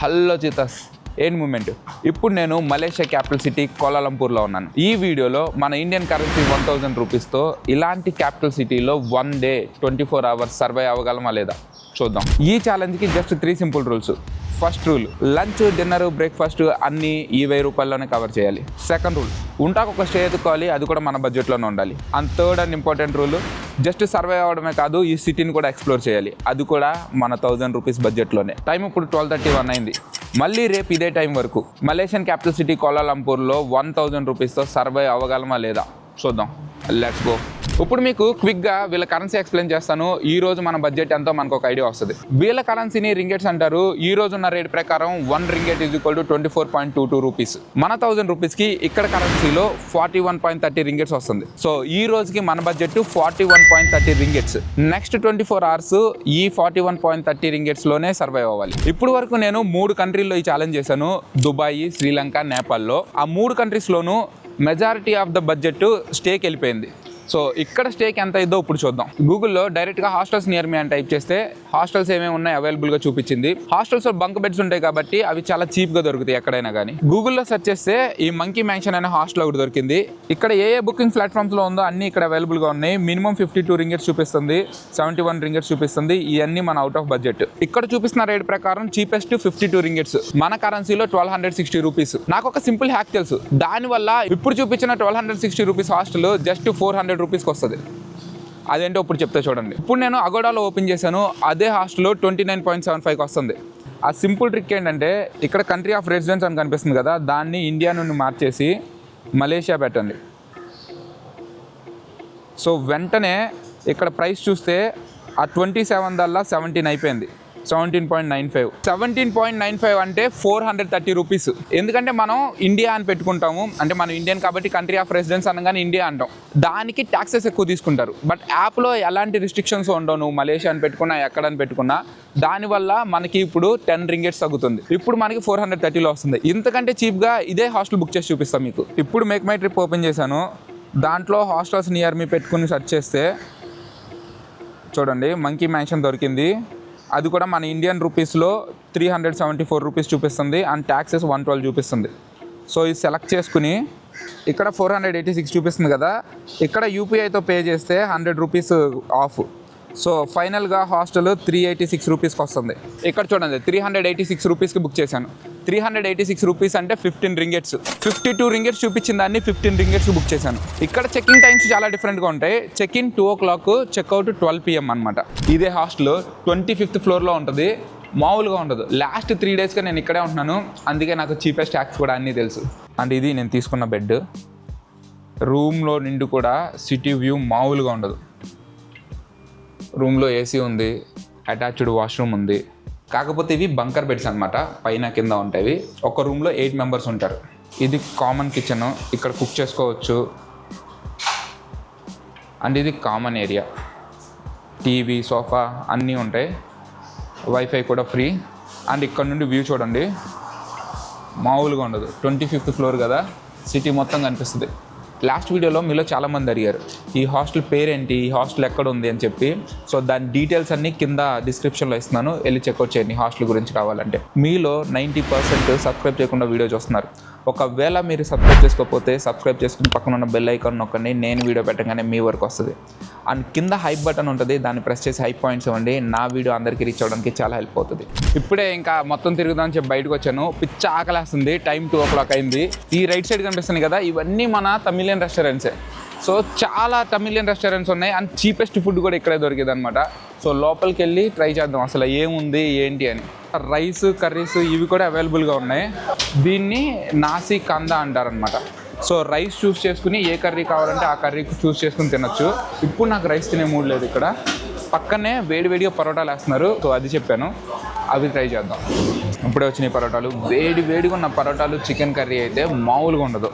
Hello చితాస్ ఏం moment. ఇప్పుడు నేను మలేషియా క్యాపిటల్ సిటీ కోలాలంపూర్లో ఉన్నాను. ఈ వీడియోలో మన ఇండియన్ కరెన్సీ 1000 రూపీస్తో ఇలాంటి క్యాపిటల్ సిటీలో 1 డే 24 అవర్స్ సర్వే అవ్వగలమా లేదా చూద్దాం. ఈ ఛాలెంజ్కి just 3 simple rules. First rule, lunch dinner breakfast అన్నీ ఈ 1000 రూపాయల్లోనే కవర్ చేయాలి. సెకండ్ రూల్, ఉంటాకు ఒక స్టే ఎదుకోవాలి, అది కూడా మన బడ్జెట్లోనే ఉండాలి. And third and important rule, just survive అవ్వడమే కాదు ఈ సిటీని కూడా ఎక్స్ప్లోర్ చేయాలి, అది కూడా మన 1000 రూపీస్ బడ్జెట్లోనే. టైం ఇప్పుడు 12:31 అయింది. మళ్ళీ రేపు ఇదే టైం వరకు మలేషియన్ క్యాపిటల్ సిటీ కోలాలంపూర్లో 1000 రూపీస్తో సర్వే అవ్వగలమా లేదా చూద్దాం. Let's go. ఇప్పుడు మీకు క్విక్గా వీళ్ళ కరెన్సీ ఎక్స్ప్లెయిన్ చేస్తాను. ఈ రోజు మన బడ్జెట్ ఎంతో మనకు ఒక ఐడియా వస్తుంది. వీళ్ళ కరెన్సీని రింగెట్స్ అంటారు. ఈ రోజు ఉన్న రేట్ ప్రకారం 1 ringgit is equal to 24.22 rupees. మన 1000 రూపీస్కి ఇక్కడ కరెన్సీలో 41.30 రింగెట్స్ వస్తుంది. సో ఈ రోజుకి మన బడ్జెట్ 41.30 రింగెట్స్. నెక్స్ట్ 24 అవర్స్ ఈ 41.30 రింగెట్స్లోనే సర్వైవ్ అవ్వాలి. ఇప్పుడు వరకు నేను 3 కంట్రీల్లో ఈ ఛాలెంజ్ చేశాను, దుబాయ్, శ్రీలంక, నేపాల్లో. ఆ 3 కంట్రీస్లోనూ మెజారిటీ ఆఫ్ ద బడ్జెట్ స్టేకి వెళ్ళిపోయింది. సో ఇక్కడ స్టేకి ఎంత అయిందో ఇప్పుడు చూద్దాం. గూగుల్లో డైరెక్ట్గా హాస్టల్స్ నియర్ మీ అని టైప్ చేస్తే హాస్టల్స్ ఏమేమి ఉన్నాయి అవైలబుల్గా చూపించింది. హాస్టల్స్లో బంక్ బెడ్స్ ఉంటాయి కాబట్టి అవి చాలా చీప్గా దొరుకుతాయి ఎక్కడైనా కానీ. గూగుల్లో సెర్చ్ చేస్తే ఈ మంకీ మ్యాన్షన్ అనే హాస్టల్ ఒకటి దొరికింది. ఇక్కడ ఏ బుకింగ్ ప్లాట్ఫామ్స్లో ఉందో అన్నీ ఇక్కడ అవైలబుల్గా ఉన్నాయి. మినిమం 52 రింగెట్స్ చూపిస్తుంది, 71 రింగెట్స్ చూపిస్తుంది. ఇవన్నీ మన అవుట్ ఆఫ్ బడ్జెట్. ఇక్కడ చూపిస్తున్న రేట్ ప్రకారం చీపెస్ట్ 52 రింగెట్స్, మన కరెన్సీలో 1260 రూపీస్. నాకు ఒక సింపుల్ హ్యాక్ తెలుసు. దానివల్ల ఇప్పుడు చూపించిన 1260 రూపీస్ హాస్టల్ జస్ట్ 400 రూపీస్కి వస్తుంది. అదేంటో ఇప్పుడు చెప్తే చూడండి. ఇప్పుడు నేను అగోడాలో ఓపెన్ చేశాను, అదే హాస్టల్ 29.75కి వస్తుంది. ఆ సింపుల్ ట్రిక్ ఏంటంటే ఇక్కడ కంట్రీ ఆఫ్ రెసిడెన్స్ అని కనిపిస్తుంది కదా, దాన్ని ఇండియా నుండి మార్చేసి మలేషియా పెట్టండి. సో వెంటనే ఇక్కడ ప్రైస్ చూస్తే ఆ 27 దల్లా 17 అయిపోయింది. 17.95. 17.95 అంటే 430 రూపీస్. ఎందుకంటే మనం ఇండియా అని పెట్టుకుంటాము, అంటే మనం ఇండియన్ కాబట్టి కంట్రీ ఆఫ్ రెసిడెన్స్ అనగానే ఇండియా అంటాం. దానికి ట్యాక్సెస్ ఎక్కువ తీసుకుంటారు. బట్ యాప్లో ఎలాంటి రిస్ట్రిక్షన్స్ ఉండవు. నువ్వు మలేషియా అని పెట్టుకున్నా ఎక్కడని పెట్టుకున్నా దానివల్ల మనకి ఇప్పుడు 10 రింగెట్స్ తగ్గుతుంది. ఇప్పుడు మనకి 430లో వస్తుంది. ఇంతకంటే చీప్గా ఇదే హాస్టల్ బుక్ చేసి చూపిస్తాం మీకు. ఇప్పుడు మేక్ మై ట్రిప్ ఓపెన్ చేశాను, దాంట్లో హాస్టల్స్ నియర్ మీ పెట్టుకుని సెర్చ్ చేస్తే చూడండి మంకీ మ్యాన్షన్ దొరికింది. అది కూడా మన ఇండియన్ రూపీస్లో 374 రూపీస్ చూపిస్తుంది అండ్ ట్యాక్సెస్ 112 చూపిస్తుంది. సో ఇది సెలెక్ట్ చేసుకుని ఇక్కడ 486 చూపిస్తుంది కదా, ఇక్కడ యూపీఐతో పే చేస్తే 100 రూపీస్ ఆఫ్. సో ఫైనల్గా హాస్టల్ 386 రూపీస్కి వస్తుంది. ఇక్కడ చూడండి 386 రూపీస్కి బుక్ చేశాను. 386 రూపీస్ అంటే 15 రింగెట్స్. 52 రింగెట్స్ చూపించిన దాన్ని 15 రింగెట్స్ బుక్ చేశాను. ఇక్కడ చెకింగ్ టైమ్స్ చాలా డిఫరెంట్గా ఉంటాయి. Check in 2 o'clock, checkout 12 PM అనమాట. ఇదే హాస్టల్ 25th ఫ్లోర్లో ఉంటుంది, మామూలుగా ఉండదు. లాస్ట్ 3 డేస్గా నేను ఇక్కడే ఉంటున్నాను, అందుకే నాకు చీపెస్ట్ ట్యాక్స్ కూడా అన్నీ తెలుసు. అండ్ ఇది నేను తీసుకున్న బెడ్. రూమ్లో నిండు కూడా సిటీ వ్యూ మామూలుగా ఉండదు. రూమ్లో ఏసీ ఉంది, అటాచ్డ్ వాష్రూమ్ ఉంది. కాకపోతే ఇవి బంకర్ బెడ్స్ అనమాట, పైన కింద ఉంటాయి. ఒక రూమ్లో 8 మెంబర్స్ ఉంటారు. ఇది కామన్ కిచెన్, ఇక్కడ కుక్ చేసుకోవచ్చు. అండ్ ఇది కామన్ ఏరియా, టీవీ, సోఫా అన్నీ ఉంటాయి. వైఫై కూడా ఫ్రీ. అండ్ ఇక్కడ నుండి వ్యూ చూడండి, మామూలుగా ఉండదు. 25th ఫ్లోర్ కదా, సిటీ మొత్తం కనిపిస్తుంది. లాస్ట్ వీడియోలో మీలో చాలామంది అడిగారు ఈ హాస్టల్ పేరేంటి, ఈ హాస్టల్ ఎక్కడ ఉంది అని చెప్పి. సో దాని డీటెయిల్స్ అన్నీ కింద డిస్క్రిప్షన్లో ఇస్తున్నాను, వెళ్ళి చెక్అవుట్ చేయండి హాస్టల్ గురించి కావాలంటే. మీలో 90% సబ్స్క్రైబ్ చేయకుండా వీడియో చూస్తున్నారు. ఒకవేళ మీరు సబ్స్క్రైబ్ చేసుకోకపోతే సబ్స్క్రైబ్ చేసుకుని పక్కన ఉన్న బెల్ ఐకాన్ నొక్కండి. నేను వీడియో పెట్టగానే మీ వరకు వస్తుంది. అండ్ కింద హైప్ బటన్ ఉంటుంది, దాన్ని ప్రెస్ చేసి హైప్ పాయింట్స్ ఇవ్వండి. నా వీడియో అందరికీ రీచ్ అవ్వడానికి చాలా హెల్ప్ అవుతుంది. ఇప్పుడే ఇంకా మొత్తం తిరుగుదామని చెప్పి బయటకు వచ్చాను. పిచ్చ ఆకలేస్తుంది. టైం 2 o'clock అయింది. ఈ రైట్ సైడ్ కనిపిస్తుంది కదా, ఇవన్నీ మన తమిళియన్ రెస్టారెంట్సే. సో చాలా తమిళియన్ రెస్టారెంట్స్ ఉన్నాయి అండ్ చీపెస్ట్ ఫుడ్ కూడా ఇక్కడే దొరికింది అనమాట. సో లోపలికి వెళ్ళి ట్రై చేద్దాం అసలు ఏముంది ఏంటి అని. రైస్, కర్రీస్ ఇవి కూడా అవైలబుల్గా ఉన్నాయి. దీన్ని నాసి కందా అంటారనమాట. సో రైస్ చూస్ చేసుకుని ఏ కర్రీ కావాలంటే ఆ కర్రీ చూస్ చేసుకుని తినొచ్చు. ఇప్పుడు నాకు రైస్ తినే మూడ్ లేదు. ఇక్కడ పక్కనే వేడివేడిగా పరోటాలు వేస్తున్నారు, సో అది చెప్పాను, అవి ట్రై చేద్దాం. ఇప్పుడే వచ్చినాయి పరోటాలు, వేడిగా ఉన్న పరోటాలు. చికెన్ కర్రీ అయితే మామూలుగా ఉండదు.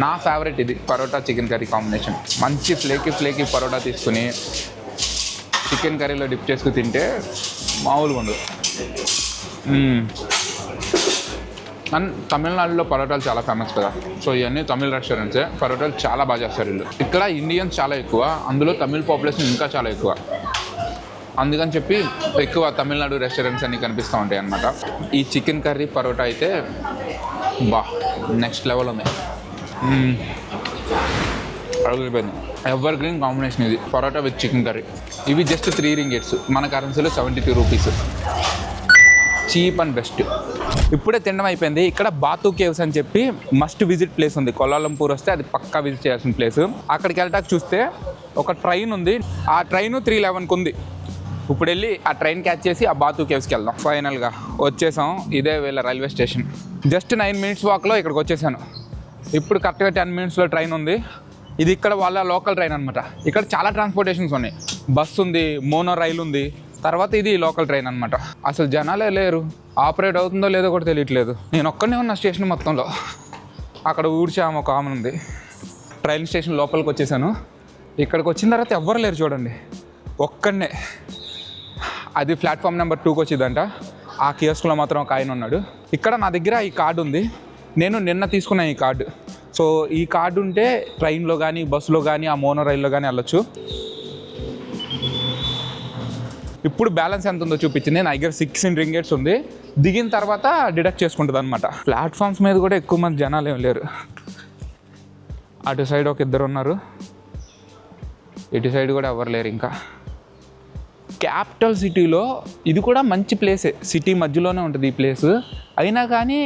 నా ఫేవరెట్ ఇది, పరోటా చికెన్ కర్రీ కాంబినేషన్. మంచి ఫ్లేకీ పరోటా తీసుకుని చికెన్ కర్రీలో డిప్ చేసుకుని తింటే మామూలుగా ఉండదు. అండ్ తమిళనాడులో పరోటాలు చాలా ఫేమస్ కదా, సో ఇవన్నీ తమిళ రెస్టారెంట్సే. పరోటాలు చాలా బాగా చేస్తారు వీళ్ళు. ఇక్కడ ఇండియన్స్ చాలా ఎక్కువ, అందులో తమిళ పాపులేషన్ ఇంకా చాలా ఎక్కువ. అందుకని చెప్పి ఎక్కువ తమిళనాడు రెస్టారెంట్స్ అన్నీ కనిపిస్తూ ఉంటాయి అన్నమాట. ఈ చికెన్ కర్రీ పరోటా అయితే బా నెక్స్ట్ లెవెల్ ఉంది. అడుగుపోయింది. ఎవర్ గ్రీన్ కాంబినేషన్ ఇది, పరోటా విత్ చికెన్ కర్రీ. ఇవి జస్ట్ 3 రింగిట్స్, మన కరెన్సీలో 72 రూపీస్. Cheap and best. ఇప్పుడే తినడం అయిపోయింది. ఇక్కడ బాతు కేవ్స్ అని చెప్పి మస్ట్ విజిట్ ప్లేస్ ఉంది. కోలాలంపూర్ వస్తే అది పక్కా విజిట్ చేయాల్సిన ప్లేస్. అక్కడికి వెళ్ళటానికి చూస్తే ఒక ట్రైన్ ఉంది. ఆ ట్రైన్ 3:11కి ఉంది. ఇప్పుడు వెళ్ళి ఆ ట్రైన్ క్యాచ్ చేసి ఆ బాతు కేవ్స్కి వెళ్దాం. ఫైనల్గా వచ్చేసాం. ఇదే వీళ్ళ రైల్వే స్టేషన్. జస్ట్ 9 మినిట్స్ వాక్లో ఇక్కడికి వచ్చేసాను. ఇప్పుడు కరెక్ట్గా 10 మినిట్స్లో ట్రైన్ ఉంది. ఇది ఇక్కడ వాళ్ళ లోకల్ ట్రైన్ అనమాట. ఇక్కడ చాలా ట్రాన్స్పోర్టేషన్స్ ఉన్నాయి. బస్సు ఉంది, మోనో రైలు ఉంది, తర్వాత ఇది లోకల్ ట్రైన్ అనమాట. అసలు జనాలే లేరు. ఆపరేట్ అవుతుందో లేదో కూడా తెలియట్లేదు. నేను ఒక్కనే ఉన్న స్టేషన్ మొత్తంలో. అక్కడ ఊడ్చాము ఒక ఆమె ఉంది. ట్రైన్ స్టేషన్ లోపలికి వచ్చేసాను. ఇక్కడికి వచ్చిన తర్వాత ఎవ్వరు లేరు చూడండి, ఒక్కడనే. అది ప్లాట్ఫామ్ నెంబర్ 2కి వచ్చిందంట. ఆ కియోస్క్లో మాత్రం ఒక ఆయన ఉన్నాడు. ఇక్కడ నా దగ్గర ఈ కార్డు ఉంది. నేను నిన్న తీసుకున్నాను ఈ కార్డు. సో ఈ కార్డు ఉంటే ట్రైన్లో కానీ బస్సులో కానీ ఆ మోనో రైల్లో కానీ వెళ్ళొచ్చు. ఇప్పుడు బ్యాలెన్స్ ఎంత ఉందో చూపించింది. నా దగ్గర 16 రింగిట్స్ ఉంది. దిగిన తర్వాత డిడక్ట్ చేసుకుంటుంది అనమాట. ప్లాట్ఫామ్స్ మీద కూడా ఎక్కువ మంది జనాలు ఏం లేరు. అటు సైడ్ ఒక 2 ఉన్నారు, ఇటు సైడ్ కూడా ఎవరు లేరు. ఇంకా క్యాపిటల్ సిటీలో ఇది కూడా మంచి ప్లేసే. సిటీ మధ్యలోనే ఉంటుంది ఈ ప్లేస్. అయినా కానీ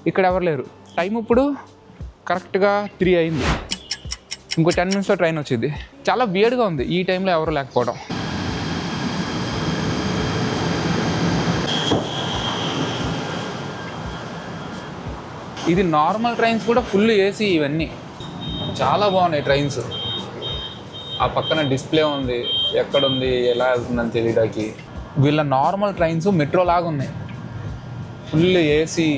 ఇక్కడ ఎవరు లేరు. టైం ఇప్పుడు కరెక్ట్గా 3 అయింది. ఇంకో 10 మినిట్స్లో ట్రైన్ వచ్చింది. చాలా వియర్డ్గా ఉంది ఈ టైంలో ఎవరు లేకపోవడం. ఇది నార్మల్ ట్రైన్స్ కూడా ఫుల్ ఏసీ. ఇవన్నీ చాలా బాగున్నాయి ట్రైన్స్. ఆ పక్కన డిస్ప్లే ఉంది, ఎక్కడుంది ఎలా వెళ్తుందని తెలియడానికి. వీళ్ళ నార్మల్ ట్రైన్స్ మెట్రో లాగా ఉన్నాయి, ఫుల్ ఏసీ.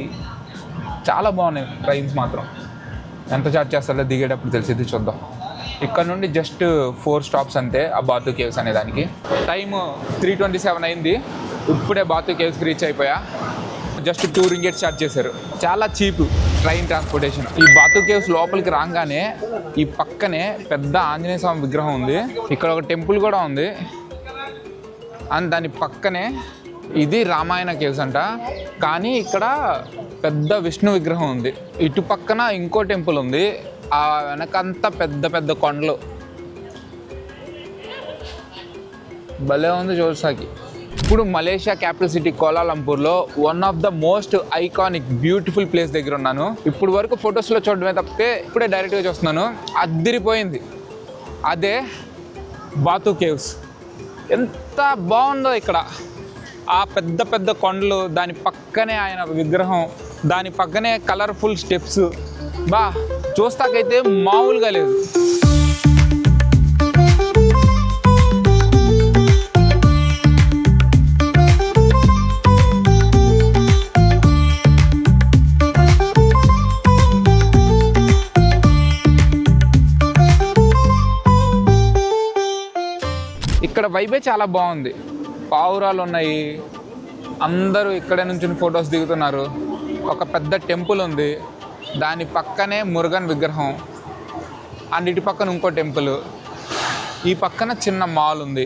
చాలా బాగున్నాయి ట్రైన్స్ మాత్రం. ఎంత చార్జ్ చేస్తారో దిగేటప్పుడు తెలిసింది, చూద్దాం. ఇక్కడ నుండి జస్ట్ 4 స్టాప్స్ అంతే ఆ బాతు కేవ్స్ అనే దానికి. టైము 3:27 అయింది. ఇప్పుడే బాతు కేవ్స్కి రీచ్ అయిపోయా. జస్ట్ 2 రింగిట్స్ ఛార్జ్ చేశారు. చాలా చీప్ ట్రైన్ ట్రాన్స్పోర్టేషన్. ఈ బాతు కేవ్స్ లోపలికి రాగానే ఈ పక్కనే పెద్ద ఆంజనేయ స్వామి విగ్రహం ఉంది. ఇక్కడ ఒక టెంపుల్ కూడా ఉంది. అండ్ దాని పక్కనే ఇది రామాయణ కేవ్స్ అంట. కానీ ఇక్కడ పెద్ద విష్ణు విగ్రహం ఉంది. ఇటు పక్కన ఇంకో టెంపుల్ ఉంది. ఆ వెనకంతా పెద్ద పెద్ద కొండలు. భలే ఉంది చూసాకి. ఇప్పుడు మలేషియా క్యాపిటల్ సిటీ కోలాలంపూర్లో one of the most iconic beautiful place దగ్గర ఉన్నాను. ఇప్పుడు వరకు ఫొటోస్లో చూడడమే తప్పితే ఇప్పుడే డైరెక్ట్గా చూస్తున్నాను. అదిరిపోయింది. అదే బాతు కేవ్స్. ఎంత బాగుందో ఇక్కడ. ఆ పెద్ద పెద్ద కొండలు, దాని పక్కనే ఆయన విగ్రహం, దాని పక్కనే కలర్ఫుల్ స్టెప్స్. బా చూస్తాకైతే మామూలుగా లేదు. ఇక్కడ వైబే చాలా బాగుంది. పావురాలు ఉన్నాయి, అందరూ ఇక్కడే నుంచి ఫొటోస్ దిగుతున్నారు. ఒక పెద్ద టెంపుల్ ఉంది, దాని పక్కనే మురుగన్ విగ్రహం. అండ్ ఇటు పక్కన ఇంకో టెంపుల్. ఈ పక్కన చిన్న మాల్ ఉంది.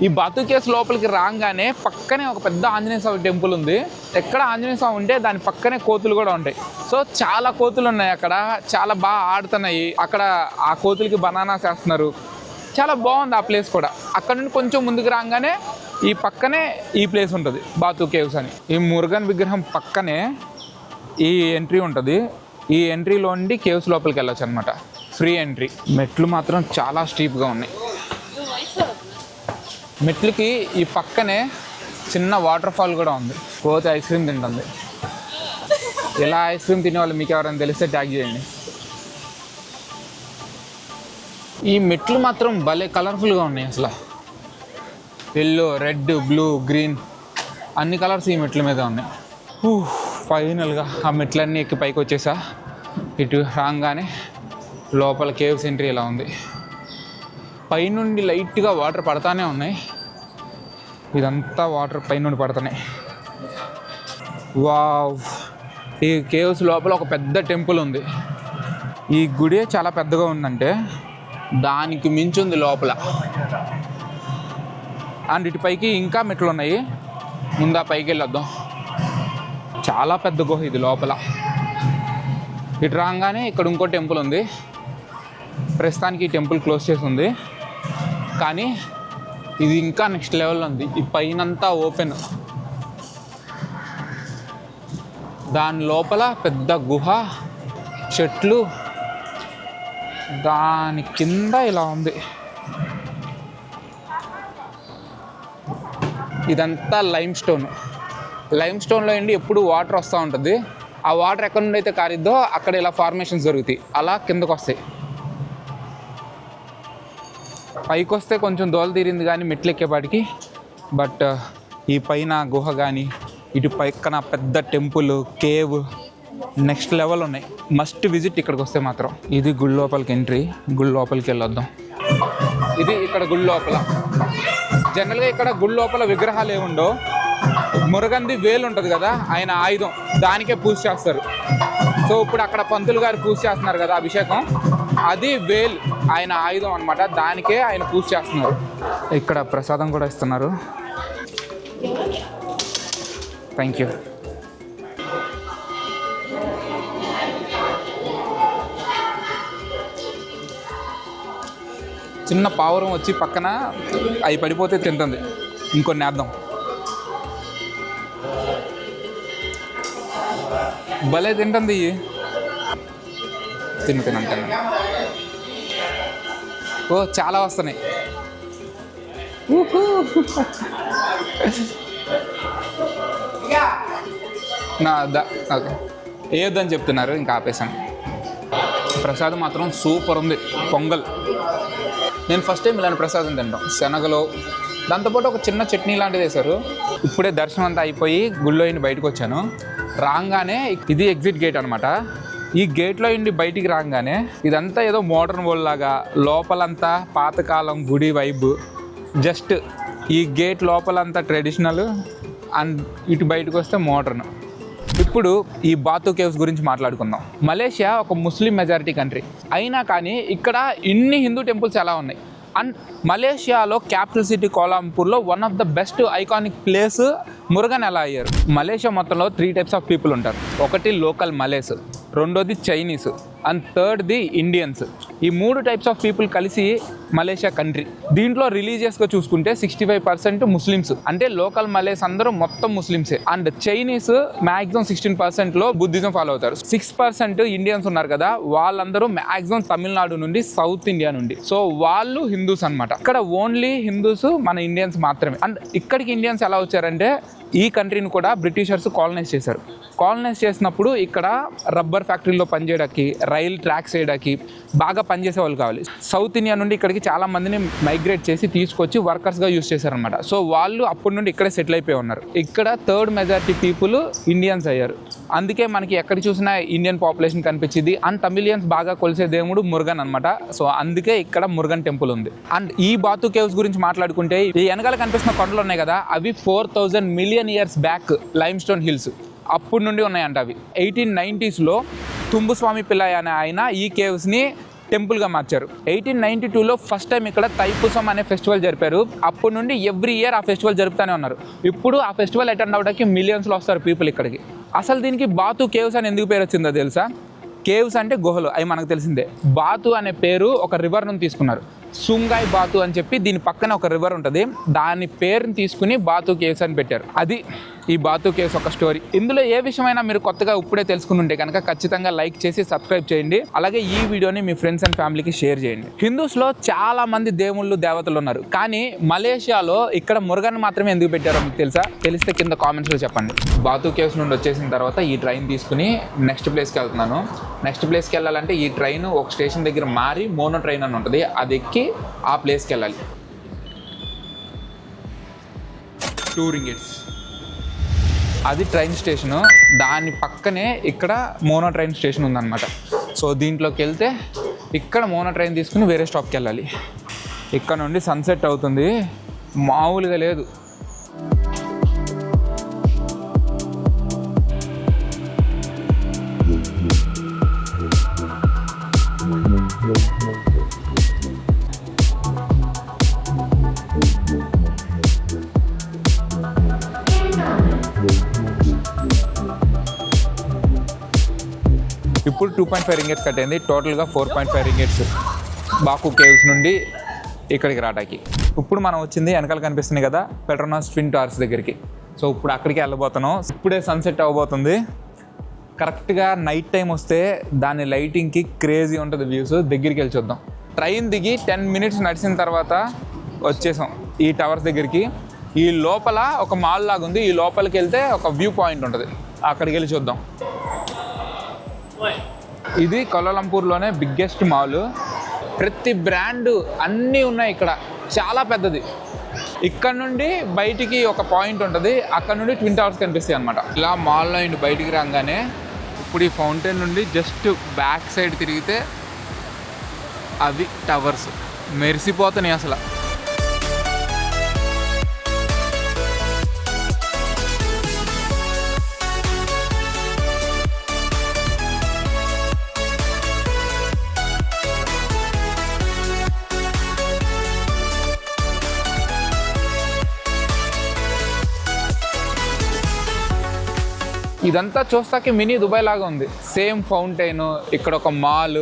ఈ బాతు కేవ్స్ లోపలికి రాగానే పక్కనే ఒక పెద్ద ఆంజనేయ స్వామి టెంపుల్ ఉంది. ఎక్కడ ఆంజనేయ స్వామి ఉంటే దాని పక్కనే కోతులు కూడా ఉంటాయి. సో చాలా కోతులు ఉన్నాయి అక్కడ. చాలా బాగా ఆడుతున్నాయి. అక్కడ ఆ కోతులకి బనానాస్ వేస్తున్నారు. చాలా బాగుంది ఆ ప్లేస్ కూడా. అక్కడ నుండి కొంచెం ముందుకు రాగానే ఈ పక్కనే ఈ ప్లేస్ ఉంటుంది, బాతు కేవ్స్ అని. ఈ మురుగన్ విగ్రహం పక్కనే ఈ ఎంట్రీ ఉంటుంది. ఈ ఎంట్రీలో ఉండి కేవ్స్ లోపలికి వెళ్ళొచ్చు అనమాట. Free entry. మెట్లు మాత్రం చాలా స్టీప్గా ఉన్నాయి. మెట్లకి ఈ పక్కనే చిన్న వాటర్ ఫాల్ కూడా ఉంది. కోతి ఐస్ క్రీమ్ తింటుంది. ఇలా ఐస్ క్రీమ్ తినే వాళ్ళు మీకు ఎవరైనా తెలిస్తే ట్యాగ్ చేయండి. ఈ మెట్లు మాత్రం భలే కలర్ఫుల్గా ఉన్నాయి. అసలు ఎల్లో, రెడ్, బ్లూ, గ్రీన్ అన్ని కలర్స్ ఈ మెట్ల మీద ఉన్నాయి. ఫైనల్గా ఆ మెట్లన్నీ ఎక్కి పైకి వచ్చేసా. ఇటు రాగానే లోపల కేవ్స్ ఎంట్రీ ఇలా ఉంది. పైనుండి లైట్గా వాటర్ పడతానే ఉన్నాయి. ఇదంతా వాటర్ పైనుండి పడుతున్నాయి. వావ్. ఈ కేవ్స్ లోపల ఒక పెద్ద టెంపుల్ ఉంది. ఈ గుడి చాలా పెద్దగా ఉందంటే దానికి మించి ఉంది లోపల. అండ్ ఇటు పైకి ఇంకా మెట్లు ఉన్నాయి. ముందు ఆ పైకి వెళ్ళొద్దాం. చాలా పెద్ద గుహ ఇది లోపల. ఇటు రాగానే ఇక్కడ ఇంకో టెంపుల్ ఉంది. ప్రస్తుతానికి ఈ టెంపుల్ క్లోజ్ చేసి ఉంది, కానీ ఇది ఇంకా నెక్స్ట్ లెవెల్లో ఉంది. ఈ పైనంతా ఓపెన్, దాని లోపల పెద్ద గుహ, చెట్లు, దాని కింద ఇలా ఉంది. ఇదంతా లైమ్ స్టోన్లో అండి ఎప్పుడు వాటర్ వస్తూ ఉంటుంది. ఆ వాటర్ ఎక్కడి నుండి అయితే కారిద్దో అక్కడ ఇలా ఫార్మేషన్స్ జరుగుతాయి, అలా కిందకు వస్తాయి. పైకి వస్తే కొంచెం దోల తీరింది కానీ మెట్లు ఎక్కేపాటికి. బట్ ఈ పైన గుహ కానీ, ఇటు పైన పెద్ద టెంపుల్, కేవ్, నెక్స్ట్ లెవెల్ ఉన్నాయి. మస్ట్ విజిట్ ఇక్కడికి వస్తే మాత్రం. ఇది గుడి లోపలికి ఎంట్రీ. గుడి లోపలికి వెళ్ళొద్దాం. ఇది ఇక్కడ గుడి లోపల. జనరల్గా ఇక్కడ గుడి లోపల విగ్రహాలు ఏముండవు. మురుగన్ది వేలు ఉంటుంది కదా, ఆయన ఆయుధం, దానికే పూజ చేస్తారు. సో ఇప్పుడు అక్కడ పంతులు గారు పూజ చేస్తున్నారు కదా అభిషేకం, అది వేల్, ఆయన ఆయుధం అనమాట, దానికే ఆయన పూజ చేస్తున్నారు. ఇక్కడ ప్రసాదం కూడా ఇస్తున్నారు. Thank you. చిన్న పావురం వచ్చి పక్కన అవి పడిపోతే తింటుంది. ఇంకొన్ని వేద్దాం. భలే తింటుంది. తినంటే ఓ చాలా వస్తున్నాయి. ఓకే, ఏదని చెప్తున్నారు, ఇంకా ఆపేసాను. ప్రసాదం మాత్రం సూపర్ ఉంది. పొంగల్, నేను ఫస్ట్ టైం ఇలాంటి ప్రసాదం తింటాం. శనగలు, దాంతోపాటు ఒక చిన్న చట్నీ లాంటిది వేశారు. ఇప్పుడే దర్శనం అంతా అయిపోయి గుళ్ళో ఇండి బయటకు వచ్చాను. రాగానే ఇది ఎగ్జిట్ గేట్ అనమాట. ఈ గేట్లో ఇండి బయటికి రాగానే ఇదంతా ఏదో మోడర్న్ వరల్డ్ లాగా, లోపలంతా పాతకాలం గుడి వైబ్. జస్ట్ ఈ గేట్ లోపలంతా ట్రెడిషనల్, అండ్ ఇటు బయటకు వస్తే మోడర్న్. ఇప్పుడు ఈ బాతు కేవ్స్ గురించి మాట్లాడుకుందాం. మలేషియా ఒక ముస్లిం మెజారిటీ కంట్రీ అయినా కానీ ఇక్కడ ఇన్ని హిందూ టెంపుల్స్ ఎలా ఉన్నాయి. అండ్ మలేషియాలో క్యాపిటల్ సిటీ కోలాలంపూర్లో one of the best iconic place Murugan ఎలా అయ్యారు. మలేషియా మొత్తంలో 3 టైప్స్ ఆఫ్ పీపుల్ ఉంటారు. ఒకటి లోకల్ మలేస్, రెండోది చైనీస్, అండ్ థర్డ్ది ఇండియన్స్. ఈ 3 టైప్స్ ఆఫ్ పీపుల్ కలిసి మలేషియా కంట్రీ. దీంట్లో రిలీజియస్గా చూసుకుంటే 65% ముస్లిమ్స్, అంటే లోకల్ మలేస్ అందరూ మొత్తం ముస్లిమ్సే. అండ్ చైనీస్ మ్యాక్సిమం 16%లో బుద్ధిజం ఫాలో అవుతారు. 6% ఇండియన్స్ ఉన్నారు కదా, వాళ్ళందరూ మ్యాక్సిమం తమిళనాడు నుండి, సౌత్ ఇండియా నుండి. సో వాళ్ళు హిందూస్ అనమాట. ఇక్కడ ఓన్లీ హిందూస్, మన ఇండియన్స్ మాత్రమే. అండ్ ఇక్కడికి ఇండియన్స్ ఎలా వచ్చారంటే, ఈ కంట్రీని కూడా బ్రిటిషర్స్ కాలనైజ్ చేశారు. కాలనైజ్ చేసినప్పుడు ఇక్కడ రబ్బర్ ఫ్యాక్టరీలో పనిచేయడానికి, రైల్ ట్రాక్స్ వేయడానికి బాగా పనిచేసే వాళ్ళు కావాలి. సౌత్ ఇండియా నుండి ఇక్కడికి చాలా మందిని మైగ్రేట్ చేసి తీసుకొచ్చి వర్కర్స్గా యూజ్ చేశారనమాట. సో వాళ్ళు అప్పటి నుండి ఇక్కడే సెటిల్ అయిపోయి ఉన్నారు. ఇక్కడ 3rd మెజారిటీ పీపుల్ ఇండియన్స్ అయ్యారు. అందుకే మనకి ఎక్కడ చూసినా ఇండియన్ పాపులేషన్ కనిపించింది. అండ్ తమిళియన్స్ బాగా కొలిసే దేవుడు మురుగన్ అనమాట. సో అందుకే ఇక్కడ మురుగన్ టెంపుల్ ఉంది. అండ్ ఈ బాతు కేవ్స్ గురించి మాట్లాడుకుంటే, ఈ వెనకాల కనిపిస్తున్న కొండలు ఉన్నాయి కదా, అవి 4000 million years back lime stone hills అప్పుడు నుండి ఉన్నాయంట. అవి 1890sలో తుంబుస్వామి పిల్లయ్య అనే ఆయన ఈ కేవ్స్ని టెంపుల్గా మార్చారు. 1892లో ఫస్ట్ టైం ఇక్కడ తైపూసం అనే ఫెస్టివల్ జరిపారు. అప్పటి నుండి ఎవ్రీ ఇయర్ ఆ ఫెస్టివల్ జరుపుతూనే ఉన్నారు. ఇప్పుడు ఆ ఫెస్టివల్ అటెండ్ అవ్వడానికి మిలియన్స్లో వస్తారు పీపుల్ ఇక్కడికి. అసలు దీనికి బాతు కేవ్స్ అని ఎందుకు పేరు వచ్చిందో తెలుసా? కేవ్స్ అంటే గుహలు, అవి మనకు తెలిసిందే. బాతు అనే పేరు ఒక రివర్ నుంచి తీసుకున్నారు. సుంగాయ్ బాతు అని చెప్పి దీని పక్కన ఒక రివర్ ఉంటుంది, దాని పేరుని తీసుకుని బాతు కేవ్స్ అని పెట్టారు. అది ఈ బాతు కేవ్స్ ఒక స్టోరీ. ఇందులో ఏ విషయమైనా మీరు కొత్తగా ఇప్పుడే తెలుసుకుని ఉంటే కనుక ఖచ్చితంగా లైక్ చేసి సబ్స్క్రైబ్ చేయండి. అలాగే ఈ వీడియోని మీ ఫ్రెండ్స్ అండ్ ఫ్యామిలీకి షేర్ చేయండి. హిందూస్లో చాలా మంది దేవుళ్ళు, దేవతలు ఉన్నారు, కానీ మలేషియాలో ఇక్కడ మురుగన్ మాత్రమే ఎందుకు పెట్టారో మీకు తెలుసా? తెలిస్తే కింద కామెంట్స్లో చెప్పండి. బాతు కేవ్స్ నుండి వచ్చేసిన తర్వాత ఈ ట్రైన్ తీసుకుని నెక్స్ట్ ప్లేస్కి వెళ్తున్నాను. నెక్స్ట్ ప్లేస్కి వెళ్ళాలంటే ఈ ట్రైన్ ఒక స్టేషన్ దగ్గర మారి మోనో ట్రైన్ అని ఉంటుంది, అది ఎక్కి ఆ ప్లేస్కి వెళ్ళాలి. 2 ringgits అది ట్రైన్ స్టేషను. దాని పక్కనే ఇక్కడ మోనో ట్రైన్ స్టేషన్ ఉందన్నమాట. సో దీంట్లోకి వెళ్తే ఇక్కడ మోనో ట్రైన్ తీసుకుని వేరే స్టాప్కి వెళ్ళాలి. ఇక్కడ నుండి సన్సెట్ అవుతుంది, మామూలుగా లేదు. ఇప్పుడు 2.5 రింగెట్స్ కట్ అయింది. టోటల్గా 4.5 రింగెట్స్ బాకు కేవ్స్ నుండి ఇక్కడికి రావడానికి. ఇప్పుడు మనం వచ్చింది వెనకాల కనిపిస్తుంది కదా పెట్రోనాస్ ట్విన్ టవర్స్ దగ్గరికి. సో ఇప్పుడు అక్కడికి వెళ్ళబోతున్నాం. ఇప్పుడే సన్సెట్ అవ్వబోతుంది. కరెక్ట్గా నైట్ టైం వస్తే దాని లైటింగ్కి క్రేజీ ఉంటుంది వ్యూస్. దగ్గరికి వెళ్ళి చూద్దాం. ట్రైన్ దిగి 10 మినిట్స్ నడిచిన తర్వాత వచ్చేసాం ఈ టవర్స్ దగ్గరికి. ఈ లోపల ఒక మాల్ లాగా ఉంది. ఈ లోపలికి వెళ్తే ఒక వ్యూ పాయింట్ ఉంటుంది. అక్కడికి వెళ్ళి చూద్దాం. ఇది కౌలాలంపూర్లోనే బిగ్గెస్ట్ మాల్. ప్రతి బ్రాండ్ అన్నీ ఉన్నాయి ఇక్కడ. చాలా పెద్దది. ఇక్కడ నుండి బయటికి ఒక పాయింట్ ఉంటుంది. అక్కడ నుండి ట్విన్ టవర్స్ కనిపిస్తాయి అనమాట. ఇలా మాల్లో నుండి బయటికి రాగానే ఇప్పుడు ఈ ఫౌంటైన్ నుండి జస్ట్ బ్యాక్ సైడ్ తిరిగితే అవి టవర్స్ మెరిసిపోతున్నాయి అసలు. ఇదంతా చూస్తాకి మినీ దుబాయ్ లాగా ఉంది. సేమ్ ఫౌంటైన్, ఇక్కడ ఒక మాల్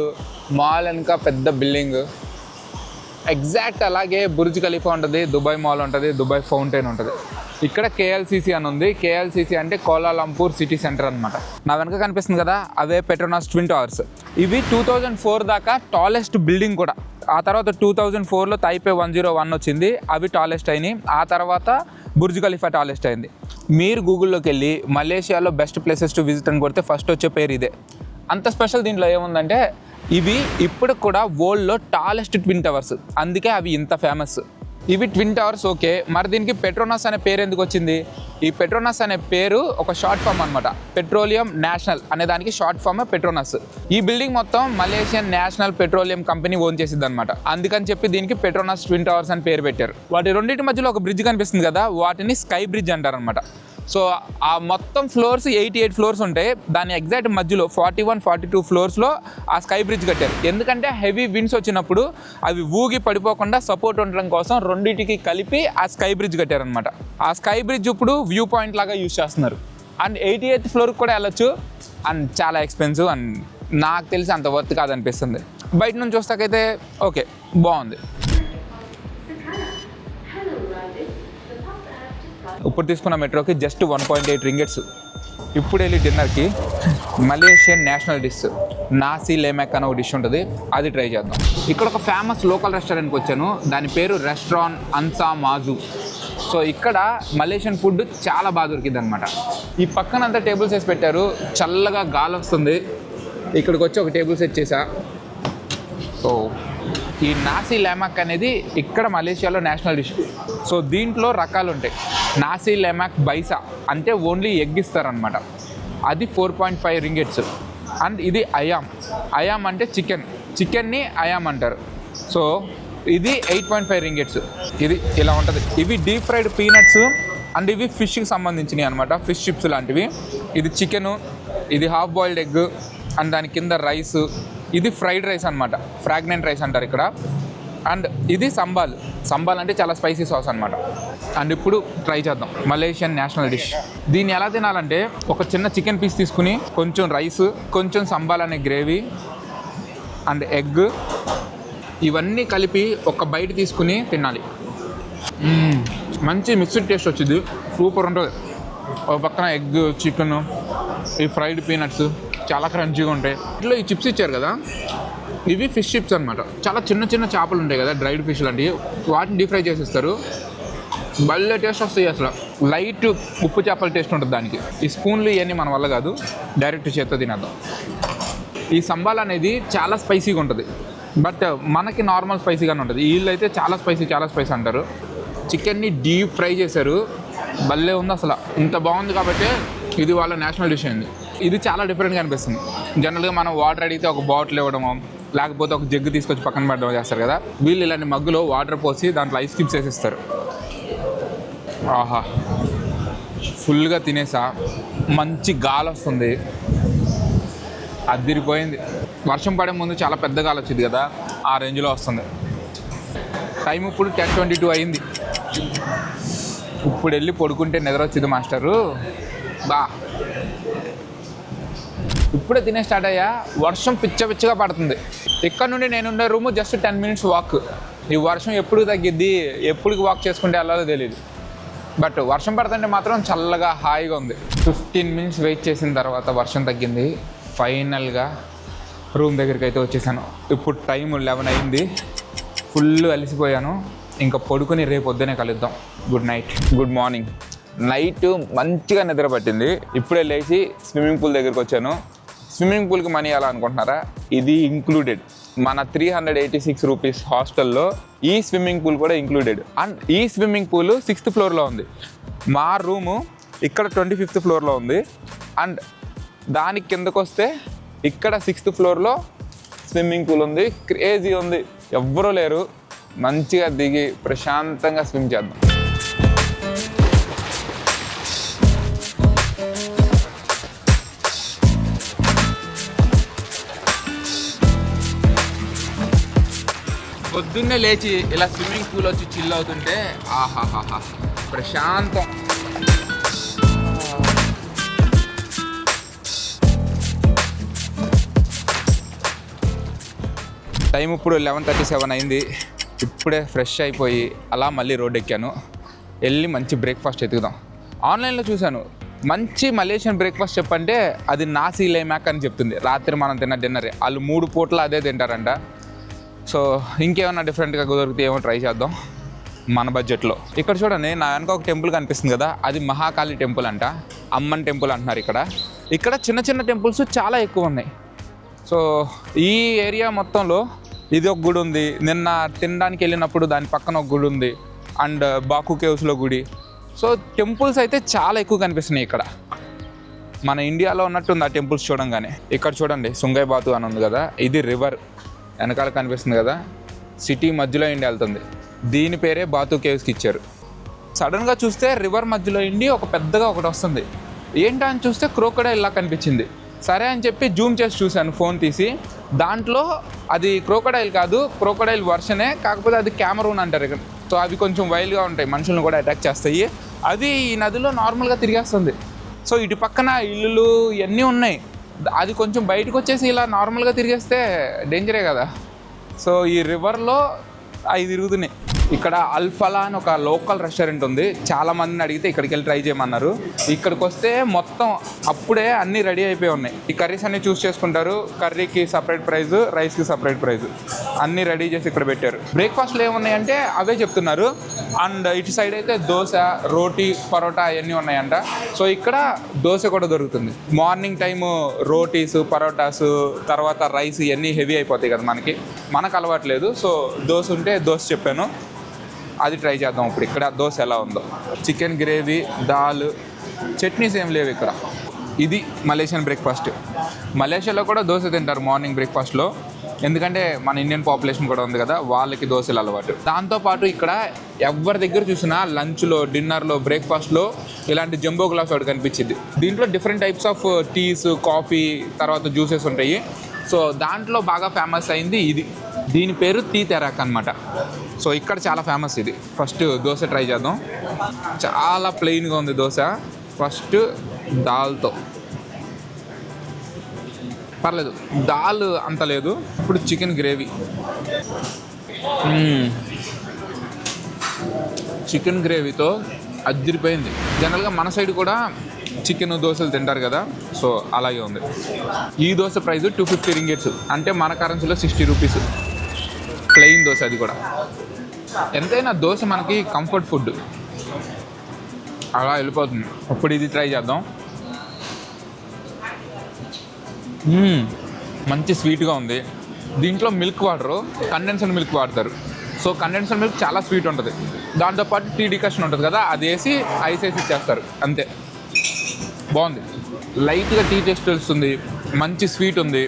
వెనుక పెద్ద బిల్డింగ్. ఎగ్జాక్ట్ అలాగే బుర్జ్ ఖలీఫా ఉంటుంది, దుబాయ్ మాల్ ఉంటుంది, దుబాయ్ ఫౌంటైన్ ఉంటుంది. ఇక్కడ KLCC అని ఉంది. KLCC అంటే కౌలాలంపూర్ సిటీ సెంటర్ అనమాట. నా వెనక కనిపిస్తుంది కదా అవే పెట్రోనాస్ ట్విన్ టవర్స్. ఇవి 2004 దాకా టాలెస్ట్ బిల్డింగ్ కూడా. ఆ తర్వాత 2004లో తైపే 101 వచ్చింది. అవి టాలెస్ట్ అయినాయి. ఆ తర్వాత బుర్జ్ ఖలీఫా టాలెస్ట్ అయింది. మీరు గూగుల్లోకి వెళ్ళి మలేషియాలో బెస్ట్ ప్లేసెస్ టు విజిట్ అని కొడితే ఫస్ట్ వచ్చే పేరు ఇదే. అంత స్పెషల్ దీంట్లో ఏముందంటే ఇవి ఇప్పుడు కూడా వరల్డ్లో టాలెస్ట్ ట్విన్ టవర్స్. అందుకే అవి ఇంత ఫేమస్. ఇవి ట్విన్ టవర్స్ ఓకే. మరి దీనికి పెట్రోనాస్ అనే పేరు ఎందుకు వచ్చింది? ఈ పెట్రోనాస్ అనే పేరు ఒక షార్ట్ ఫామ్ అనమాట. పెట్రోలియం నేషనల్ అనే దానికి షార్ట్ ఫామ్ పెట్రోనాస్. ఈ బిల్డింగ్ మొత్తం Malaysian national petroleum company own చేసింది అనమాట. అందుకని చెప్పి దీనికి పెట్రోనాస్ ట్విన్ టవర్స్ అని పేరు పెట్టారు. వాటి రెండింటి మధ్యలో ఒక బ్రిడ్జ్ కనిపిస్తుంది కదా, వాటిని స్కై బ్రిడ్జ్ అంటారు అనమాట. సో ఆ మొత్తం ఫ్లోర్స్ 88 ఫ్లోర్స్ ఉంటాయి. దాని ఎగ్జాక్ట్ మధ్యలో 41, 42 ఫ్లోర్స్లో ఆ స్కై బ్రిడ్జ్ కట్టారు. ఎందుకంటే హెవీ విండ్స్ వచ్చినప్పుడు అవి ఊగి పడిపోకుండా సపోర్ట్ ఉండడం కోసం రెండింటికి కలిపి ఆ స్కై బ్రిడ్జ్ కట్టారనమాట. ఆ స్కై బ్రిడ్జ్ ఇప్పుడు వ్యూ పాయింట్ లాగా యూజ్ చేస్తున్నారు. అండ్ 88th ఫ్లోర్కి కూడా వెళ్ళొచ్చు. అండ్ చాలా ఎక్స్పెన్సివ్ అండ్ నాకు తెలిసి అంత వర్త్ కాదనిపిస్తుంది. బయట నుంచి చూస్తాకైతే ఓకే బాగుంది. ఇప్పుడు తీసుకున్న మెట్రోకి జస్ట్ 1.8 రింగెట్స్. ఇప్పుడు వెళ్ళి డిన్నర్కి మలేషియన్ నేషనల్ డిష్ నాసీ లేమాక్ అనే ఒక డిష్ ఉంటుంది, అది ట్రై చేద్దాం. ఇక్కడ ఒక ఫేమస్ లోకల్ రెస్టారెంట్కి వచ్చాను. దాని పేరు రెస్టారెంట్ అన్సా మాజు. సో ఇక్కడ మలేషియన్ ఫుడ్ చాలా బాగా దొరికింది అనమాట. ఈ పక్కనంతా టేబుల్స్ వేసి పెట్టారు. చల్లగా గాలి వస్తుంది. ఇక్కడికి వచ్చి ఒక టేబుల్ సెట్ చేశా. సో ఈ నాసీ లేమాక్ అనేది ఇక్కడ మలేషియాలో నేషనల్ డిష్. సో దీంట్లో రకాలు ఉంటాయి. నాసీ లేమాక్ బైసా అంటే ఓన్లీ ఎగ్ ఇస్తారనమాట. అది 4.5 రింగెట్స్. అండ్ ఇది అయామ్ అంటే చికెన్ని అయామ్ అంటారు. సో ఇది 8.5 రింగెట్స్. ఇది ఇలా ఉంటుంది. ఇవి డీప్ ఫ్రైడ్ పీనట్స్ అండ్ ఇవి ఫిష్కి సంబంధించినవి అనమాట, ఫిష్ చిప్స్ లాంటివి. ఇది చికెను, ఇది హాఫ్ బాయిల్డ్ ఎగ్ అండ్ దాని కింద రైస్. ఇది ఫ్రైడ్ రైస్ అనమాట, ఫ్రాగ్నెంట్ రైస్ అంటారు ఇక్కడ. అండ్ ఇది సంబాల్ అంటే చాలా స్పైసీ సాస్ అనమాట. అండ్ ఇప్పుడు ట్రై చేద్దాం మలేషియన్ నేషనల్ డిష్. దీన్ని ఎలా తినాలంటే ఒక చిన్న చికెన్ పీస్ తీసుకుని కొంచెం రైస్, కొంచెం సంబాల్ అనే గ్రేవీ అండ్ ఎగ్ ఇవన్నీ కలిపి ఒక బైట్ తీసుకుని తినాలి. మంచి మిక్స్డ్ టేస్ట్ వచ్చింది, సూపర్ ఉంటుంది. ఒక పక్కన ఎగ్, చికెన్, ఈ ఫ్రైడ్ పీనట్స్ చాలా క్రంచీగా ఉంటాయి. ఇట్లా ఈ చిప్స్ ఇచ్చారు కదా, ఇవి ఫిష్ చిప్స్ అనమాట. చాలా చిన్న చిన్న చేపలు ఉంటాయి కదా, డ్రైడ్ ఫిష్ లాంటివి, వాటిని డీప్ ఫ్రై చేసేస్తారు. భలే టేస్ట్ వస్తాయి అసలు. లైట్ ఉప్పు చేపల టేస్ట్ ఉంటుంది దానికి. ఈ స్పూన్లు ఇవన్నీ మన వల్ల కాదు, డైరెక్ట్ చేత్తో తినేద్దాం. ఈ సంబాల్ అనేది చాలా స్పైసీగా ఉంటుంది, బట్ మనకి నార్మల్ స్పైసీగానే ఉంటుంది. వీళ్ళు అయితే చాలా స్పైసీ అంటారు. చికెన్ని డీప్ ఫ్రై చేశారు, భలే ఉంది అసలు. ఇంత బాగుంది కాబట్టి ఇది వాళ్ళ నేషనల్ డిష్ అయింది. ఇది చాలా డిఫరెంట్గా అనిపిస్తుంది. జనరల్గా మనం వాటర్ అడిగితే ఒక బాటిల్ ఇవ్వడమో లేకపోతే ఒక జగ్గు తీసుకొచ్చి పక్కన పెట్టడం చేస్తారు కదా, వీళ్ళు ఇలాంటి మగ్గులో వాటర్ పోసి దాంట్లో ఐస్ క్యూబ్స్ వేసిస్తారు. ఆహా, ఫుల్గా తినేసా. మంచి గాలి వస్తుంది, అదిరిపోయింది. వర్షం పడే ముందు చాలా పెద్ద గాలి వచ్చింది కదా, ఆ రేంజ్లో వస్తుంది. టైం ఇప్పుడు 10:22 అయింది. ఇప్పుడు వెళ్ళి పడుకుంటే నిద్ర వచ్చింది మాస్టరు. ఇప్పుడే తినే స్టార్ట్ అయ్యా. వర్షం పిచ్చగా పడుతుంది. ఇక్కడ నుండి నేనుండే రూము జస్ట్ 10 minutes వాక్. ఈ వర్షం ఎప్పుడు తగ్గిద్ది, ఎప్పటికి వాక్ చేసుకుంటే వెళ్ళాలో తెలియదు. బట్ వర్షం పడుతుంటే మాత్రం చల్లగా హాయిగా ఉంది. 15 minutes వెయిట్ చేసిన తర్వాత వర్షం తగ్గింది. ఫైనల్గా రూమ్ దగ్గరికి అయితే వచ్చేసాను. ఇప్పుడు టైం 11 అయింది. ఫుల్ అలసిపోయాను. ఇంకా పడుకుని రేపు పొద్దునే కలుద్దాం. Good night. Good morning. Night మంచిగా నిద్ర పట్టింది. ఇప్పుడే లేచి స్విమ్మింగ్ పూల్ దగ్గరికి వచ్చాను. స్విమ్మింగ్ పూల్కి మనీ ఎలా అనుకుంటున్నారా? ఇది ఇంక్లూడెడ్. మన 386 రూపీస్ హాస్టల్లో ఈ స్విమ్మింగ్ పూల్ కూడా ఇంక్లూడెడ్. అండ్ ఈ స్విమ్మింగ్ పూల్ 6th floorలో ఉంది. మా రూము ఇక్కడ 25th floorలో ఉంది. అండ్ దానికి కిందకు వస్తే ఇక్కడ 6th floorలో స్విమ్మింగ్ పూల్ ఉంది. క్రేజీ ఉంది. ఎవ్వరూ లేరు. మంచిగా దిగి ప్రశాంతంగా స్విమ్ చేద్దాం. పొద్దున్నే లేచి ఇలా స్విమ్మింగ్ పూల్ వచ్చి చిల్ అవుతుంటే ఆహాహాహా ప్రశాంతం. టైం ఇప్పుడు 11:37 అయింది. ఇప్పుడే ఫ్రెష్ అయిపోయి అలా మళ్ళీ రోడ్ ఎక్కాను. వెళ్ళి మంచి బ్రేక్ఫాస్ట్ ఎత్తుకుదాం. ఆన్లైన్లో చూశాను, మంచి మలేషియన్ బ్రేక్ఫాస్ట్ చెప్పంటే అది నాసీ లేమాక్ అని చెప్తుంది. రాత్రి మనం తిన్న డిన్నరే. వాళ్ళు 3 పూటలు అదే తింటారంట. సో ఇంకేమన్నా డిఫరెంట్గా కుదిరితే ఏమో ట్రై చేద్దాం మన బడ్జెట్లో. ఇక్కడ చూడండి, నా వెనక ఒక టెంపుల్ కనిపిస్తుంది కదా, అది మహాకాళి టెంపుల్ అంట. అమ్మన్ టెంపుల్ అంటున్నారు. ఇక్కడ చిన్న చిన్న టెంపుల్స్ చాలా ఎక్కువ ఉన్నాయి. సో ఈ ఏరియా మొత్తంలో ఇది ఒక గుడి ఉంది. నిన్న తినడానికి వెళ్ళినప్పుడు దాని పక్కన ఒక గుడి ఉంది. అండ్ బాకు కేవ్స్లో గుడి. సో టెంపుల్స్ అయితే చాలా ఎక్కువ కనిపిస్తున్నాయి ఇక్కడ. మన ఇండియాలో ఉన్నట్టుంది ఆ టెంపుల్స్ చూడంగానే. ఇక్కడ చూడండి, సుంగై బాతు అని ఉంది కదా, ఇది రివర్ వెనకాల కనిపిస్తుంది కదా, సిటీ మధ్యలో ఇండి వెళ్తుంది. దీని పేరే బాతు కేవ్స్కి ఇచ్చారు. సడన్గా చూస్తే రివర్ మధ్యలో ఇండి ఒక పెద్దగా ఒకటి వస్తుంది. ఏంటా అని చూస్తే క్రోకడైల్ ఇలా కనిపించింది. సరే అని చెప్పి జూమ్ చేసి చూశాను ఫోన్ తీసి. దాంట్లో అది క్రోకడైల్ కాదు, క్రోకడైల్ వర్షనే, కాకపోతే అది క్యామరూన్ అంటారు ఇక్కడ. సో అవి కొంచెం వైల్డ్గా ఉంటాయి, మనుషులను కూడా అటాక్ చేస్తాయి. అది ఈ నదిలో నార్మల్గా తిరిగేస్తుంది. సో ఇటు పక్కన ఇల్లులు ఇవన్నీ ఉన్నాయి. అది కొంచెం బయటకు వచ్చేసి ఇలా నార్మల్గా తిరిగేస్తే డేంజరే కదా. సో ఈ రివర్లో అవి తిరుగుతున్నాయి. ఇక్కడ అల్ఫలా అని ఒక లోకల్ రెస్టారెంట్ ఉంది. చాలామందిని అడిగితే ఇక్కడికి వెళ్ళి ట్రై చేయమన్నారు. ఇక్కడికి వస్తే మొత్తం అప్పుడే అన్నీ రెడీ అయిపోయి ఉన్నాయి. ఈ కర్రీస్ అన్నీ చూస్ చేసుకుంటారు. కర్రీకి సపరేట్ ప్రైస్, రైస్కి సపరేట్ ప్రైస్, అన్నీ రెడీ చేసి ఇక్కడ పెట్టారు. బ్రేక్ఫాస్ట్లో ఏమున్నాయంటే అవే చెప్తున్నారు. అండ్ ఇటు సైడ్ అయితే దోశ, రోటీ, పరోటా అవన్నీ ఉన్నాయంట. సో ఇక్కడ దోశ కూడా దొరుకుతుంది. మార్నింగ్ టైము రోటీస్, పరోటాస్, తర్వాత రైస్ ఇవన్నీ హెవీ అయిపోతాయి కదా మనకు అలవాట్లేదు. సో దోశ ఉంటే దోశ చెప్పాను, అది ట్రై చేద్దాం. ఇప్పుడు ఇక్కడ దోశ ఎలా ఉందో. చికెన్ గ్రేవీ, దాల్, చట్నీస్ ఏం లేవు ఇక్కడ. ఇది మలేషియన్ బ్రేక్ఫాస్ట్. మలేషియాలో కూడా దోశ తింటారు మార్నింగ్ బ్రేక్ఫాస్ట్లో. ఎందుకంటే మన ఇండియన్ పాపులేషన్ కూడా ఉంది కదా, వాళ్ళకి దోశలు అలవాటు. దాంతోపాటు ఇక్కడ ఎవరి దగ్గర చూసినా లంచ్లో, డిన్నర్లో, బ్రేక్ఫాస్ట్లో ఇలాంటి జంబో గ్లాస్ ఒకటి కనిపించింది. దీంట్లో different types of teas, coffee, తర్వాత జ్యూసెస్ ఉంటాయి. సో దాంట్లో బాగా ఫేమస్ అయింది ఇది. దీని పేరు టీ తెరాక్ అనమాట. సో ఇక్కడ చాలా ఫేమస్ ఇది. ఫస్ట్ దోశ ట్రై చేద్దాం. చాలా ప్లెయిన్గా ఉంది దోశ. ఫస్ట్ దాల్తో పర్లేదు, దాల్ అంత లేదు. ఇప్పుడు చికెన్ గ్రేవీ. చికెన్ గ్రేవీతో అదిరిపోయింది. జనరల్గా మన సైడ్ కూడా చికెన్ దోశలు తింటారు కదా, సో అలాగే ఉంది. ఈ దోశ ప్రైస్ 250 రింగిట్స్, అంటే మన కరెన్సీలో 60 రూపీస్. ప్లెయిన్ దోశ, అది కూడా. ఎంతైనా దోశ మనకి కంఫర్ట్ ఫుడ్, అలా వెళ్ళిపోతుంది. ఇప్పుడు ఇది ట్రై చేద్దాం. మంచి స్వీట్గా ఉంది. దీంట్లో మిల్క్ వాడరు, కండెన్స్డ్ మిల్క్ వాడతారు. సో కండెన్స్డ్ మిల్క్ చాలా స్వీట్ ఉంటుంది. దాంతోపాటు టీ డికాషన్ ఉంటుంది కదా, అది వేసి ఐస్ వేసి ఇచ్చేస్తారు, అంతే. బాగుంది. లైట్గా టీ టేస్ట్ వస్తుంది, మంచి స్వీట్ ఉంది,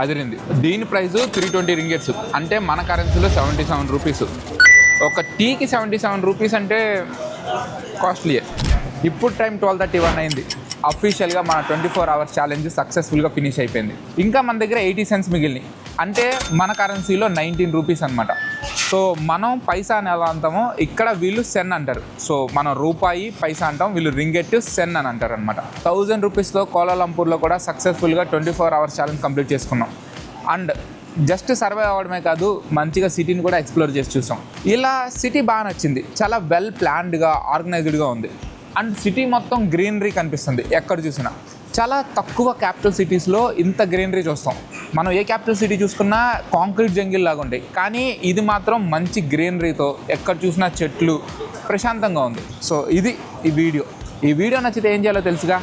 అదిరింది. దీని ప్రైస్ 320 రింగిట్స్, అంటే మన కరెన్సీలో 77 రూపీస్. ఒక టీకి 77 రూపీస్ అంటే కాస్ట్లీయే. ఇప్పుడు టైం 12:31 అయింది. అఫీషియల్గా మన 24 hours ఛాలెంజ్ సక్సెస్ఫుల్గా ఫినిష్ అయిపోయింది. ఇంకా మన దగ్గర 80 cents మిగిలినాయి. అంటే మన కరెన్సీలో 19 రూపీస్ అనమాట. సో మనం పైసా అని ఎలా అంటామో ఇక్కడ వీళ్ళు సెన్ అంటారు. సో మనం రూపాయి పైసా అంటాం, వీళ్ళు రింగెట్ సెన్ అని అంటారు అనమాట. 1000 రూపీస్లో కోలాలంపూర్లో కూడా సక్సెస్ఫుల్గా 24 అవర్స్ ఛాలెంజ్ కంప్లీట్ చేసుకున్నాం. అండ్ జస్ట్ సర్వైవ్ అవ్వడమే కాదు, మంచిగా సిటీని కూడా ఎక్స్ప్లోర్ చేసి చూసాం. ఇలా సిటీ బాగా నచ్చింది, చాలా వెల్ ప్లాన్డ్గా ఆర్గనైజ్డ్గా ఉంది. అండ్ సిటీ మొత్తం గ్రీనరీ కనిపిస్తుంది ఎక్కడ చూసినా. చాలా తక్కువ క్యాపిటల్ సిటీస్లో ఇంత గ్రీనరీ చూస్తాం. మనం ఏ క్యాపిటల్ సిటీ చూసుకున్నా కాంక్రీట్ జంగిల్ లాగా ఉంటాయి, కానీ ఇది మాత్రం మంచి గ్రీనరీతో ఎక్కడ చూసినా చెట్లు, ప్రశాంతంగా ఉంది. సో ఇది ఈ వీడియో నచ్చితే ఏం చేయాలో తెలుసుగా,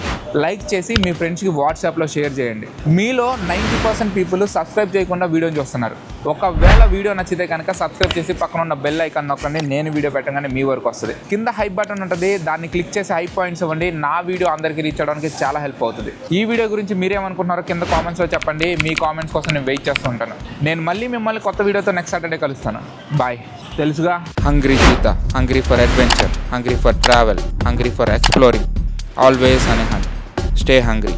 లైక్ చేసి మీ ఫ్రెండ్స్కి వాట్సాప్లో షేర్ చేయండి. మీలో 90% పీపుల్ సబ్స్క్రైబ్ చేయకుండా వీడియోని చూస్తున్నారు. ఒకవేళ వీడియో నచ్చితే కనుక సబ్స్క్రైబ్ చేసి పక్కన ఉన్న బెల్ ఐకాన్ నొక్కండి. నేను వీడియో పెట్టగానే మీ వరకు వస్తుంది. కింద హైప్ బటన్ ఉంటుంది, దాన్ని క్లిక్ చేసి హై పాయింట్స్ ఇవ్వండి. నా వీడియో అందరికీ రీచ్ అవ్వడానికి చాలా హెల్ప్ అవుతుంది. ఈ వీడియో గురించి మీరేమనుకుంటున్నారో కింద కామెంట్స్లో చెప్పండి. మీ కామెంట్స్ కోసం నేను వెయిట్ చేస్తూ ఉంటాను. నేను మళ్ళీ మిమ్మల్ని కొత్త వీడియోతో నెక్స్ట్ సాటర్డే కలుస్తాను. బాయ్. తెలుసుగా, hungry cheetah, hungry for adventure, hungry for travel, hungry for exploring, always an A hunt. Stay hungry.